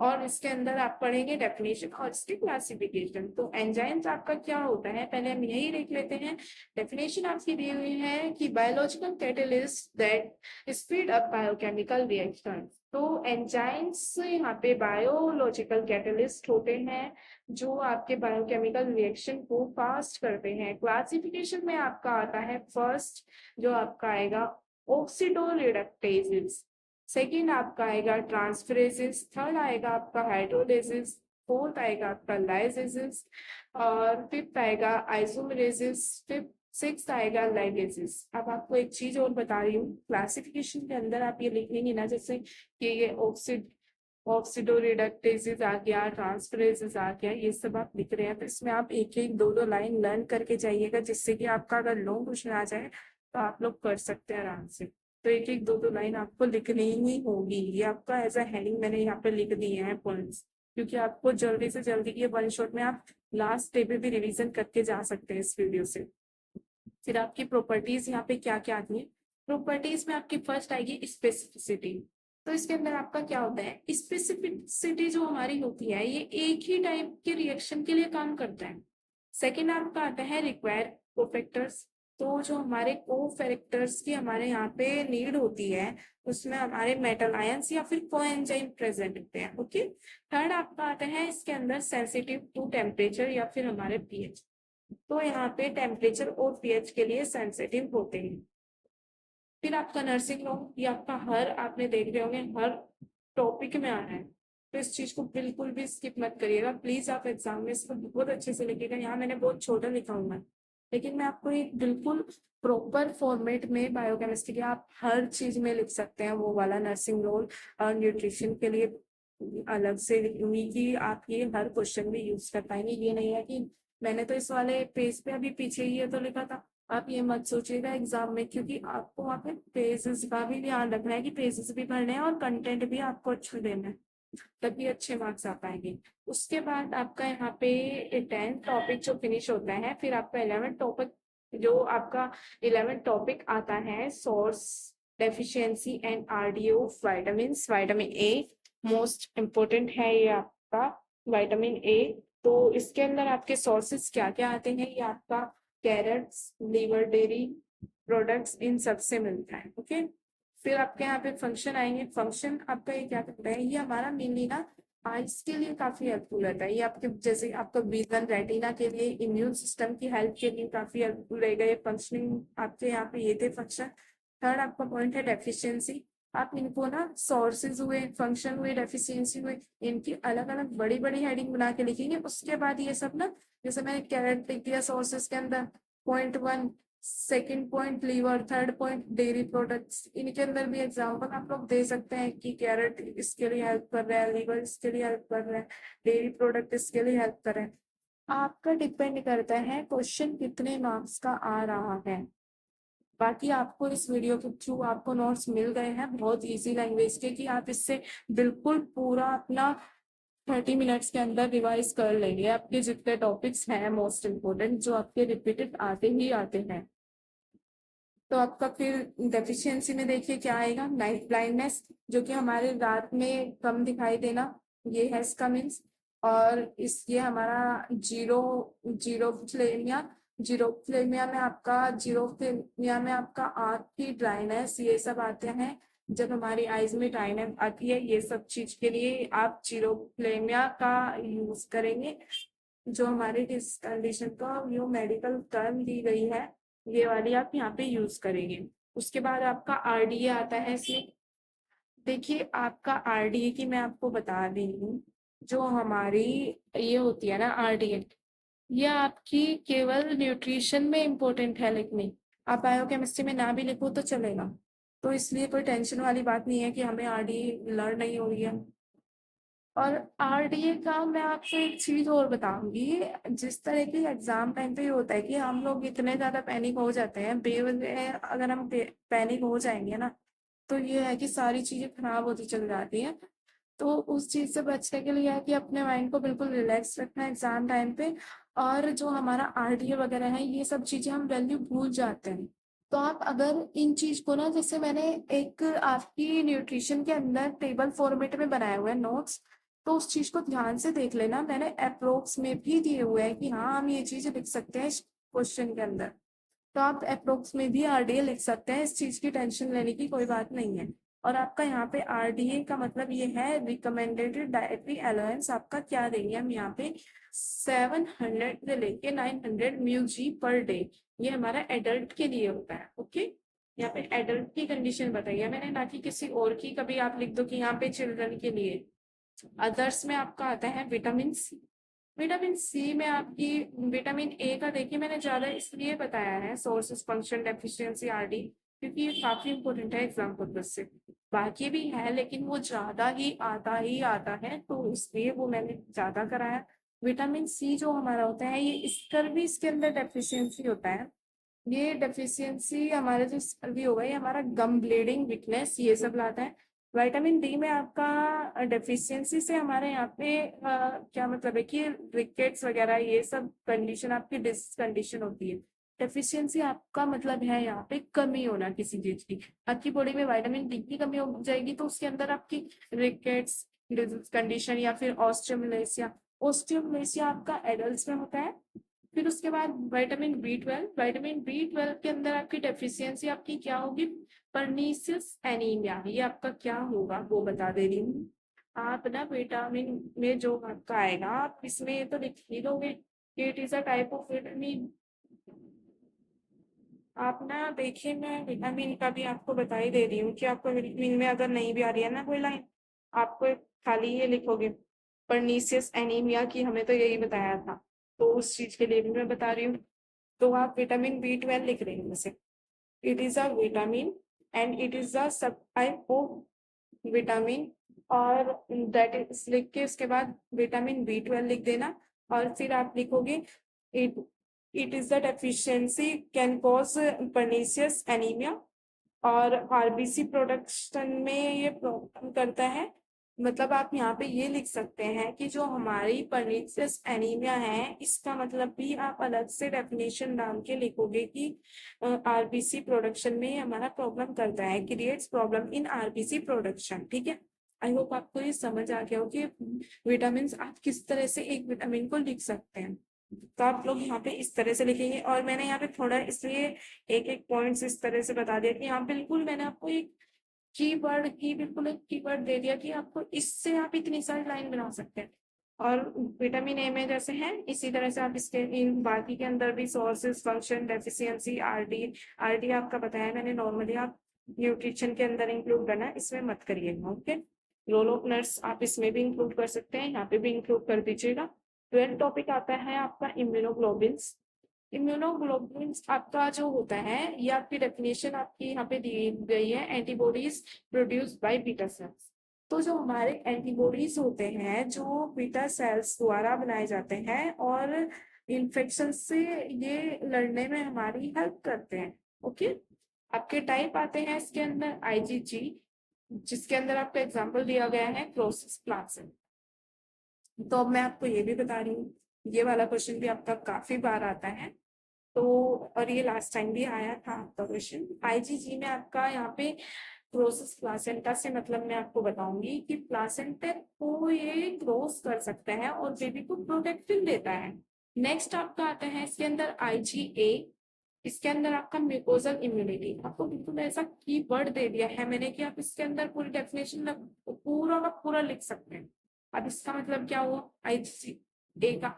और इसके अंदर आप पढ़ेंगे डेफिनेशन और इसकी क्लासिफिकेशन। तो एंजाइम्स आपका क्या होता है पहले हम यही देख लेते हैं। डेफिनेशन आपकी दी हुई है कि biological catalyst that speed up biochemical reaction. तो एंजाइम्स यहाँ पे बायोलॉजिकल कैटलिस्ट होते हैं जो आपके बायोकेमिकल रिएक्शन को फास्ट करते हैं। क्लासिफिकेशन में आपका आता है फर्स्ट, जो आपका आएगा ऑक्सीडोरिडक्टेजेस, सेकेंड आपका आएगा ट्रांसफरेजेस, थर्ड आएगा आपका हाइड्रोलेसिस, फोर्थ आएगा आपका लाइजेसिस, और फिफ्थ आएगा आइसोमेरेसिस, फिफ्थ सिक्स आएगा लाइगेसिस। अब आपको एक चीज और बता रही हूँ, क्लासिफिकेशन के अंदर आप ये लिखेंगे ना, जैसे कि ये ऑक्सीडोरिडक्टेजेस आ गया, ट्रांसफरेजेस आ गया, ये सब आप लिख रहे हैं, तो इसमें आप एक एक दो दो लाइन लर्न करके जाइएगा, जिससे कि आपका अगर लॉन्ग क्वेश्चन आ जाए तो आप लोग कर सकते हैं आराम से। तो एक एक दो दो लाइन आपको लिखनी ही होगी, ये आपका एज अ हेडिंग मैंने यहाँ पे लिख दिए हैं पॉइंट्स, क्योंकि आपको जल्दी से जल्दी ये वन शॉट में आप लास्ट डे पे भी रिवीजन करके जा सकते हैं इस वीडियो से। फिर आपकी प्रॉपर्टीज यहाँ पे क्या क्या आती है। प्रॉपर्टीज में आपकी फर्स्ट आएगी स्पेसिफिसिटी। तो इसके अंदर आपका क्या होता है, स्पेसिफिसिटी जो हमारी होती है ये एक ही टाइप के रिएक्शन के लिए काम करता है। सेकेंड आपका आता है रिक्वायर कोफैक्टर्स। तो जो हमारे कोफैक्टर्स की हमारे यहाँ पे नीड होती है, उसमें हमारे मेटल आयंस या फिर कोएंजाइम प्रेजेंट होते हैं। ओके। थर्ड आपका आता है इसके अंदर सेंसिटिव टू टेम्परेचर या फिर हमारे पीएच। तो यहाँ पे टेम्परेचर और पीएच के लिए सेंसिटिव होते हैं। फिर आपका नर्सिंग लॉ, ये आपका हर, आपने देख रहे होंगे हर टॉपिक में आ रहा है, तो इस चीज को बिल्कुल भी स्किप मत करिएगा प्लीज। आप एग्जाम में इसको बहुत अच्छे से लिखिएगा। यहाँ मैंने बहुत छोटा लिखा हुआ है, लेकिन मैं आपको एक बिल्कुल प्रॉपर फॉर्मेट में बायोकेमिस्ट्री के आप हर चीज में लिख सकते हैं वो वाला नर्सिंग रोल। और न्यूट्रिशन के लिए अलग से लिखूंगी कि आप ये हर क्वेश्चन में यूज कर पाएंगे। ये नहीं है कि मैंने तो इस वाले पेज पे अभी पीछे ही ये तो लिखा था, आप ये मत सोचिएगा एग्जाम में, क्योंकि आपको वहाँ पे पेजेस का भी ध्यान रखना है कि पेजेस भी भरने हैं और कंटेंट भी आपको अच्छा देना है, तभी अच्छे मार्क्स आ पाएंगे। उसके बाद आपका यहाँ पे 10 टॉपिक जो फिनिश होता है, फिर आपका 11 टॉपिक, जो आपका 11 टॉपिक आता है source, deficiency and RDO vitamin. Vitamin a most important है ये आपका वाइटामिन ए। तो इसके अंदर आपके सोर्सेस क्या क्या आते हैं, ये आपका कैरेट्स, लीवर, डेयरी प्रोडक्ट्स, इन सबसे मिलता है। ओके। फिर आपके यहाँ पे फंक्शन आएंगे। फंक्शन आपका ये क्या करता है, ये हमारा मेनली ना आइज के लिए काफी हेल्पफुल रहता है ये, आपके जैसे आपका विजन, रेटिना के लिए, इम्यून सिस्टम की हेल्प के लिए काफी हेल्पफुल रहेगा ये फंक्शनिंग। आपके यहाँ पे ये थे फंक्शन। थर्ड आपका पॉइंट है डेफिशिएंसी। आप इनको ना सोर्सेज हुए, फंक्शन हुए, डेफिशिएंसी हुए, इनकी अलग अलग बड़ी बड़ी हेडिंग बना के लिखेंगे। उसके बाद ये सब ना, जैसे मैंने कैरेट लिख दिया सोर्सेज के अंदर, point 1, second point liver, third point dairy products. इनके अंदर भी एग्जाम्पल आप लोग दे सकते हैं कि कैरेट इसके लिए हेल्प कर रहा है, लीवर इसके लिए हेल्प कर रहा है, डेयरी प्रोडक्ट इसके लिए हेल्प कर रहे हैं। आपका डिपेंड करता है क्वेश्चन कितने मार्क्स का आ रहा है। बाकी आपको इस वीडियो के थ्रू आपको नोट्स मिल गए हैं बहुत इजी लैंग्वेज के, कि आप इससे बिल्कुल पूरा अपना 30 मिनट्स के अंदर रिवाइज कर लेंगे। आपके जितने टॉपिक्स हैं मोस्ट इम्पोर्टेंट, जो आपके रिपीटेड आते ही आते हैं। तो आपका फिर डेफिशिएंसी में देखिए क्या आएगा, नाइट ब्लाइंडनेस, जो कि हमारे रात में कम दिखाई देना, ये है इसका मीन्स। और इस ये हमारा जीरो जीरोफ्लेमिया, जीरोफ्लेमिया में आपका आँख की ड्राइनेस, ये सब आते हैं। जब हमारी आईज में ड्राइनेस आती है, ये सब चीज के लिए आप जीरोफ्लेमिया का यूज करेंगे। जो हमारी इस कंडीशन का जो मेडिकल टर्म दी गई है, ये वाली आप यहाँ पे यूज करेंगे। उसके बाद आपका आरडीए आता है इसमें। देखिए आपका आरडीए की मैं आपको बता रही हूँ, जो हमारी ये होती है ना आरडीए, ये आपकी केवल न्यूट्रिशन में इम्पोर्टेंट है, लेकिन आप बायोकेमिस्ट्री में ना भी लिखो तो चलेगा। तो इसलिए कोई टेंशन वाली बात नहीं है कि हमें आरडीए लर्न नहीं हो रही है। और आरडीए का मैं आपको एक चीज और बताऊंगी। जिस तरह की एग्जाम टाइम पे ये होता है कि हम लोग इतने ज्यादा पैनिक हो जाते हैं बेवजह, अगर हम पैनिक हो जाएंगे ना, तो ये है कि सारी चीजें खराब होती चल जाती हैं। तो उस चीज से बचने के लिए है कि अपने माइंड को बिल्कुल रिलैक्स रखना है एग्जाम टाइम पे। और जो हमारा आरडीए वगैरह है, ये सब चीजें हम वैल्यू भूल जाते हैं। तो आप अगर इन चीज को ना, जैसे मैंने एक आपकी न्यूट्रिशन के अंदर टेबल फॉर्मेट में बनाए हुए हैं नोट्स, तो उस चीज को ध्यान से देख लेना। मैंने अप्रोक्स में भी दिए हुए हैं कि हाँ हम ये चीज लिख सकते हैं इस क्वेश्चन के अंदर। तो आप अप्रोक्स में भी आरडीए लिख सकते हैं, इस चीज की टेंशन लेने की कोई बात नहीं है। और आपका यहाँ पे आरडीए का मतलब ये है रिकमेंडेड डाइटरी अलाउंस। आपका क्या देंगे हम यहाँ पे, 700 से लेके 900 म्यूजी पर डे। ये हमारा एडल्ट के लिए होता है। ओके, यहाँ पे एडल्ट की कंडीशन बताइए मैंने, ना कि किसी और की। कभी आप लिख दो कि यहाँ पे चिल्ड्रन के लिए। अदर्स में आपका आता है विटामिन सी। विटामिन सी में आपकी विटामिन ए का देखिए मैंने ज्यादा इसलिए बताया है, सोर्सेस, फंक्शन, डेफिशिएंसी, आरडी, क्योंकि ये काफी इंपॉर्टेंट है एग्जाम पर्पज से। बाकी भी है लेकिन वो ज्यादा ही आता है, तो इसलिए वो मैंने ज्यादा कराया। विटामिन सी जो हमारा होता है, ये स्कर भी इसके अंदर डेफिशिएंसी होता है। ये डेफिशिएंसी हमारा जो स्कर भी होगा, ये हमारा गम ब्लीडिंग, वीकनेस, ये सब लाता है। विटामिन डी में आपका डेफिशिएंसी से हमारे यहाँ पे क्या मतलब है कि रिकेट्स वगैरह ये सब कंडीशन आपकी डिस कंडीशन होती है। डेफिशिएंसी आपका मतलब है यहाँ पे कमी होना किसी चीज की। आपकी बॉडी में विटामिन डी की कमी हो जाएगी तो उसके अंदर आपकी रिकेट्स डिजीज कंडीशन, या फिर ऑस्टियोमलेसिया। ऑस्टियोमलेसिया आपका एडल्ट में होता है। फिर उसके बाद विटामिन बी ट्वेल्व के अंदर आपकी डेफिशिएंसी आपकी क्या होगी, परनीसियस एनीमिया। ये आपका क्या होगा वो बता दे रही हूँ। आप ना विटामिन में जो आपका आएगा, आप इसमें ये तो लिख ही दोगे कि it is a type of vitamin. आप ना देखिए, मैं विटामिन का भी आपको बता ही दे रही हूँ कि आपको विटामिन में अगर नहीं भी आ रही है ना कोई लाइन, आपको खाली ये लिखोगे परनीसियस एनीमिया की, हमें तो यही बताया था। तो उस चीज के लिए भी मैं बता रही हूँ। तो आप विटामिन बी 12 लिख रहे हैं जैसे, it is a vitamin and it is a सब टाइप ऑफ विटामिन। और दैट इज लिख के उसके बाद विटामिन बी 12 लिख देना। और फिर आप लिखोगे it it is the deficiency can cause pernicious anaemia. और आरबीसी प्रोडक्शन में ये प्रॉब्लम करता है। मतलब आप यहाँ पे ये लिख सकते हैं कि जो हमारी परनीसियस एनीमिया है, इसका मतलब भी आप अलग से डेफिनेशन डाल के लिखोगे कि आरबीसी प्रोडक्शन में हमारा प्रॉब्लम करता है, creates problem in RBC production. ठीक है, आई होप आपको ये समझ आ गया हो कि विटामिन आप किस तरह से एक विटामिन को लिख सकते हैं। तो आप लोग यहाँ पे इस तरह से लिखेंगे। और मैंने यहाँ पे थोड़ा इसलिए एक एक पॉइंट्स इस तरह से बता दिया कि यहाँ बिल्कुल मैंने आपको एक कीवर्ड की बिल्कुल एक कीवर्ड दे दिया कि आपको इससे आप इतनी सारी लाइन बना सकते हैं। और विटामिन ए में जैसे है इसी तरह से आप इसके इन बाकी के अंदर भी sources, function, deficiency, RD. RD आपका बताया मैंने, नॉर्मली आप न्यूट्रिशन के अंदर इंक्लूड करना, इसमें मत करिएगा। ओके, रोल ऑफ नर्स आप इसमें भी इंक्लूड कर सकते हैं, यहाँ पे भी इंक्लूड कर दीजिएगा। 12th टॉपिक आता है आपका इम्यूनोग्लोबिन्स। इम्यूनोग्लोबुलिन्स आपका जो होता है, ये आपकी डेफिनेशन आपकी यहाँ पे दी गई है, antibodies produced by beta cells. तो जो हमारे एंटीबॉडीज होते हैं जो बीटा सेल्स द्वारा बनाए जाते हैं और इन्फेक्शन से ये लड़ने में हमारी हेल्प करते हैं। ओके, आपके टाइप आते हैं इसके अंदर आईजीजी, जिसके अंदर आपका एग्जाम्पल दिया गया है क्लोसिस प्लाज्म। तो अब मैं आपको ये भी बता रही हूँ, ये वाला क्वेश्चन भी आपका काफी बार आता है। तो और ये लास्ट टाइम भी आया था आपका क्वेश्चन। आईजीजी में आपका यहाँ पे क्रोसिस प्लासेंटा से मतलब मैं आपको बताऊंगी कि प्लासेंटा को ये क्रॉस कर सकता है और बेबी को प्रोटेक्टिव देता है। नेक्स्ट आपका आता है इसके अंदर आईजीए, इसके अंदर आपका म्यूकोजल इम्यूनिटी। आपको बिल्कुल ऐसा कीवर्ड दे दिया है मैंने कि आप इसके अंदर पूरी डेफिनेशन पूरा का पूरा लिख सकते हैं। अब इसका मतलब क्या हुआ, आईजीए का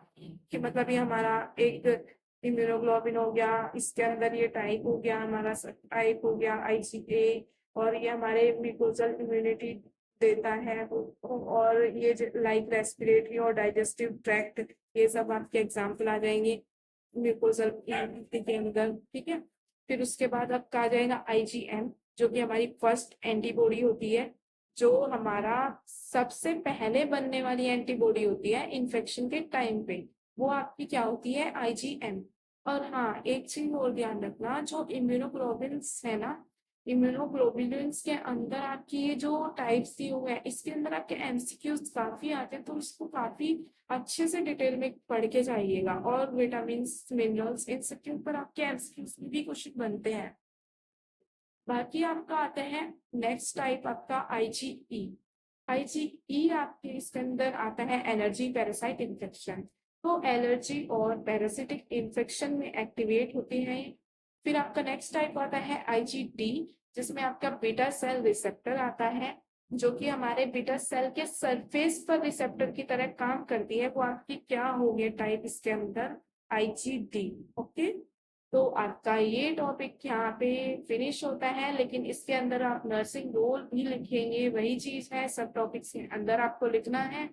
कि मतलब ये हमारा एक इम्यूनोग्लोबिन हो गया, इसके अंदर ये टाइप हो गया, हमारा टाइप हो गया आईजीए, और ये हमारे म्यूकोजल इम्यूनिटी देता है। और ये लाइक रेस्पिरेटरी और डाइजेस्टिव ट्रैक्ट, ये सब आपके एग्जाम्पल आ जाएंगे म्यूकोजल इम्यूनिटी के अंदर। ठीक है, फिर उसके बाद आपका आ जाएगा आईजीएम, जो कि हमारी फर्स्ट एंटीबॉडी होती है, जो हमारा सबसे पहले बनने वाली एंटीबॉडी होती है इन्फेक्शन के टाइम पे, वो आपकी क्या होती है, आईजीएम। और हाँ, एक चीज और ध्यान रखना, जो इम्यूनोग्लोबिन्स है ना, इम्यूनोग्लोबुलिन्स के अंदर आपकी ये जो टाइप्स दिए हुए हैं, इसके अंदर आपके एमसीक्यूज काफी आते हैं, तो इसको काफी अच्छे से डिटेल में पढ़ के जाइएगा। और विटामिन, मिनरल्स, इन सब के ऊपर आपके एमसीक्यूज भी क्वेश्चन बनते हैं। बाकी आपका आता है नेक्स्ट टाइप आपका आईजीई। आईजीई आपके इसके अंदर आता है एलर्जी पैरासाइट इन्फेक्शन। तो एलर्जी और पैरासिटिक इन्फेक्शन में एक्टिवेट होते हैं। फिर आपका नेक्स्ट टाइप आता है आईजीडी, जिसमें आपका बीटा सेल रिसेप्टर आता है, जो कि हमारे बीटा सेल के सरफेस पर रिसेप्टर की तरह काम करती है। वो आपकी क्या होगी टाइप इसके अंदर, आईजीडी। ओके, तो आपका ये टॉपिक यहाँ पे फिनिश होता है, लेकिन इसके अंदर आप नर्सिंग रोल भी लिखेंगे, वही चीज है, सब टॉपिक्स के अंदर आपको लिखना है।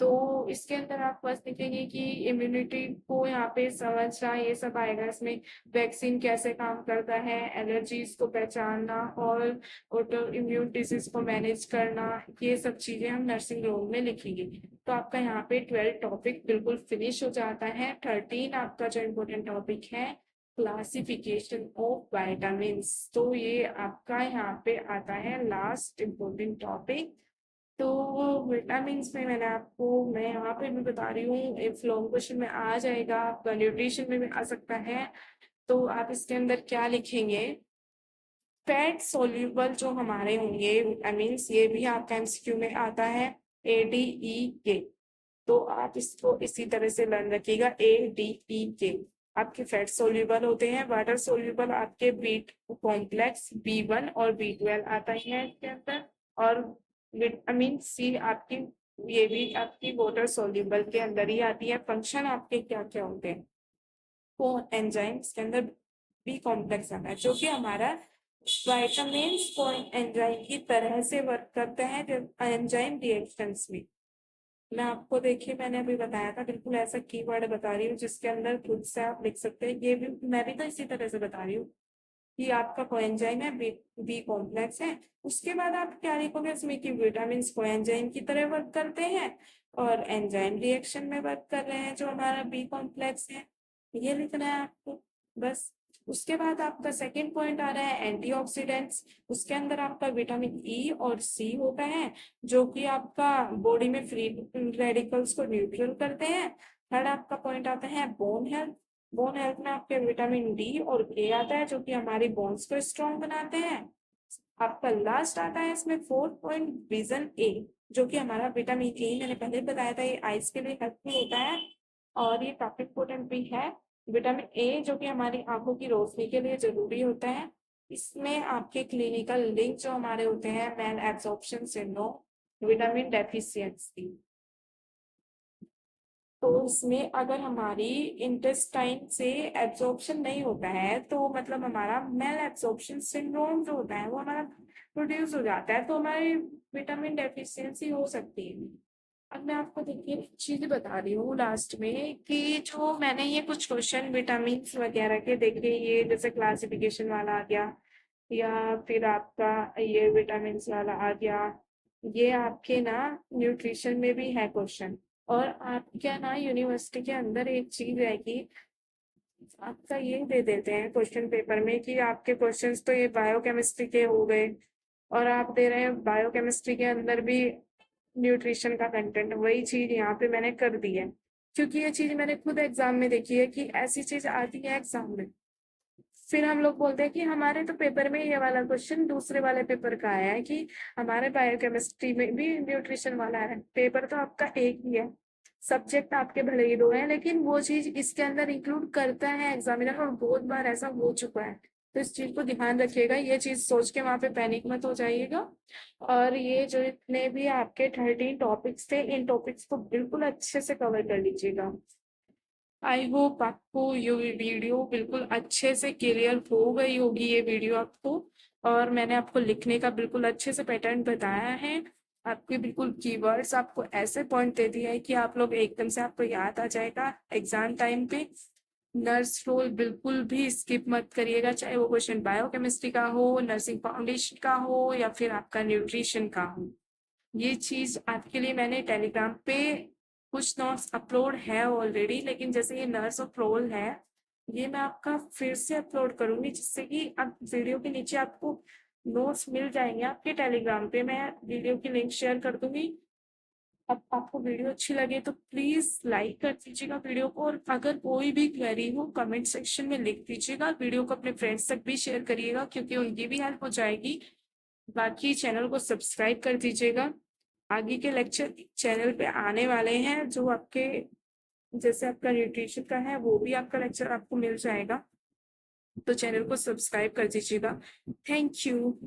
तो इसके अंदर आप बस लिखेंगे कि इम्यूनिटी को यहाँ पे समझना, ये सब आएगा इसमें। वैक्सीन कैसे काम करता है, एलर्जीज को पहचानना और ऑटो इम्यून डिजीज को मैनेज करना, ये सब चीजें हम नर्सिंग रोल में लिखेंगे। तो आपका यहाँ पे 12 टॉपिक बिल्कुल फिनिश हो जाता है। 13 आपका जो इम्पोर्टेंट टॉपिक है, क्लासिफिकेशन ऑफ वाइटामिन, तो ये आपका यहाँ पे आता है लास्ट इम्पोर्टेंट टॉपिक। तो विटामिन में मैं यहाँ पे भी बता रही हूँ, एक लॉन्ग क्वेश्चन में आ जाएगा, आपका न्यूट्रिशन में भी आ सकता है। तो आप इसके अंदर क्या लिखेंगे, फैट सोल्यूबल जो हमारे होंगे विटामिन, ये भी आपका एमसीक्यू में आता है, ADE के। तो आप इसको इसी तरह से लर्न रखिएगा, ADE के आपके फैट सोल्यूबल होते हैं। वाटर सोल्यूबल आपके बीट कॉम्प्लेक्स B1 और B12 आता ही है इसके अंदर। और विटामिन सी आपकी, ये भी आपकी वाटर सोल्यूबल के अंदर ही आती है। फंक्शन आपके क्या क्या होते हैं, को एंजाइम के अंदर बी कॉम्प्लेक्स आता है, जो कि हमारा वाइटामिन को एंजाइम की तरह से वर्क करते हैं एंजाइम रिएक्शंस में। मैं आपको देखिए, मैंने अभी बताया था, बिल्कुल ऐसा कीवर्ड बता रही हूँ जिसके अंदर खुद से आप लिख सकते हैं। ये भी मैं भी तो इसी तरह से बता रही हूँ कि आपका कोएंजाइम है, बी कॉम्प्लेक्स है। उसके बाद आप क्या लिखोगे इसमें कि विटामिन कोएंजाइम की तरह वर्क करते हैं और एंजाइम रिएक्शन में वर्क कर रहे हैं, जो हमारा बी कॉम्प्लेक्स है। ये लिखना है आपको बस। उसके बाद आपका सेकेंड पॉइंट आ रहा है एंटीऑक्सीडेंट्स। उसके अंदर आपका विटामिन ई और सी होता है, जो कि आपका बॉडी में फ्री रेडिकल्स को न्यूट्रल करते हैं। थर्ड आपका पॉइंट आता है बोन हेल्थ। बोन हेल्थ में आपके विटामिन डी और के आता है, जो कि हमारी बोन्स को स्ट्रॉन्ग बनाते हैं। आपका लास्ट आता है इसमें फोर्थ पॉइंट विजन ए, जो कि हमारा विटामिन ए, मैंने पहले बताया था, ये आइज के लिए हेल्पफुल होता है और ये काफी इंपॉर्टेंट भी है। विटामिन ए जो कि हमारी आंखों की रोशनी के लिए जरूरी होता है। इसमें आपके क्लिनिकल लिंक जो हमारे होते हैं, malabsorption syndrome, vitamin deficiency. तो इसमें अगर हमारी इंटेस्टाइन से एब्जॉर्प्शन नहीं होता है तो मतलब हमारा मेल एब्जॉर्प्शन सिंड्रोम जो होता है वो हमारा प्रोड्यूस हो जाता है, तो हमारी विटामिन डेफिशिएंसी हो सकती है। अब मैं आपको देखिए एक चीज बता रही हूँ लास्ट में कि जो मैंने ये कुछ क्वेश्चन विटामिन वगैरह के देखे, ये जैसे क्लासिफिकेशन वाला आ गया या फिर आपका ये विटामिन वाला आ गया, ये आपके ना न्यूट्रिशन में भी है क्वेश्चन। और आप क्या ना यूनिवर्सिटी के अंदर एक चीज है कि आपका ये दे देते हैं क्वेश्चन पेपर में कि आपके क्वेश्चंस तो ये बायोकेमिस्ट्री के हो गए और आप दे रहे हैं बायोकेमिस्ट्री के अंदर भी न्यूट्रिशन का कंटेंट। वही चीज यहाँ पे मैंने कर दी है, क्योंकि ये चीज मैंने खुद एग्जाम में देखी है कि ऐसी चीज आती है एग्जाम में। फिर हम लोग बोलते हैं कि हमारे तो पेपर में ये वाला क्वेश्चन दूसरे वाले पेपर का आया है कि हमारे बायोकेमिस्ट्री में भी न्यूट्रिशन वाला है। पेपर तो आपका एक ही है, सब्जेक्ट आपके भले ही दो हैं, लेकिन वो चीज इसके अंदर इंक्लूड करता है एग्जामिनर, और बहुत बार ऐसा हो चुका है। तो इस चीज को ध्यान रखिएगा, ये चीज सोच के वहां पे पैनिक मत हो जाइएगा। और ये जो इतने भी आपके 13 टॉपिक्स थे, इन टॉपिक्स को बिल्कुल अच्छे से कवर कर लीजिएगा। आई होप आपको ये वीडियो बिल्कुल अच्छे से क्लियर हो गई होगी, ये वीडियो आपको। और मैंने आपको लिखने का बिल्कुल अच्छे से पैटर्न बताया है, आपके बिल्कुल कीवर्ड्स आपको ऐसे पॉइंट दे दिया है कि आप लोग एकदम से आपको याद आ जाएगा एग्जाम टाइम पे। नर्स रोल बिल्कुल भी स्किप मत करिएगा, चाहे वो क्वेश्चन बायोकेमिस्ट्री का हो, नर्सिंग फाउंडेशन का हो, या फिर आपका न्यूट्रिशन का हो। ये चीज आपके लिए मैंने टेलीग्राम पे कुछ नोट्स अपलोड है ऑलरेडी, लेकिन जैसे ये नर्स ऑफ रोल है, ये मैं आपका फिर से अपलोड करूंगी, जिससे कि आप वीडियो के नीचे आपको नोट्स मिल जाएंगे आपके टेलीग्राम पे। मैं वीडियो की लिंक शेयर कर दूंगी। अब आपको वीडियो अच्छी लगे तो प्लीज लाइक कर दीजिएगा वीडियो को, और अगर कोई भी क्वेरी हो कमेंट सेक्शन में लिख दीजिएगा। वीडियो को अपने फ्रेंड्स तक भी शेयर करिएगा, क्योंकि उनकी भी हेल्प हो जाएगी। बाकी चैनल को सब्सक्राइब कर दीजिएगा। आगे के लेक्चर चैनल पे आने वाले हैं, जो आपके जैसे आपका न्यूट्रिशन का है वो भी आपका लेक्चर आपको मिल जाएगा। तो चैनल को सब्सक्राइब कर दीजिएगा। Thank you.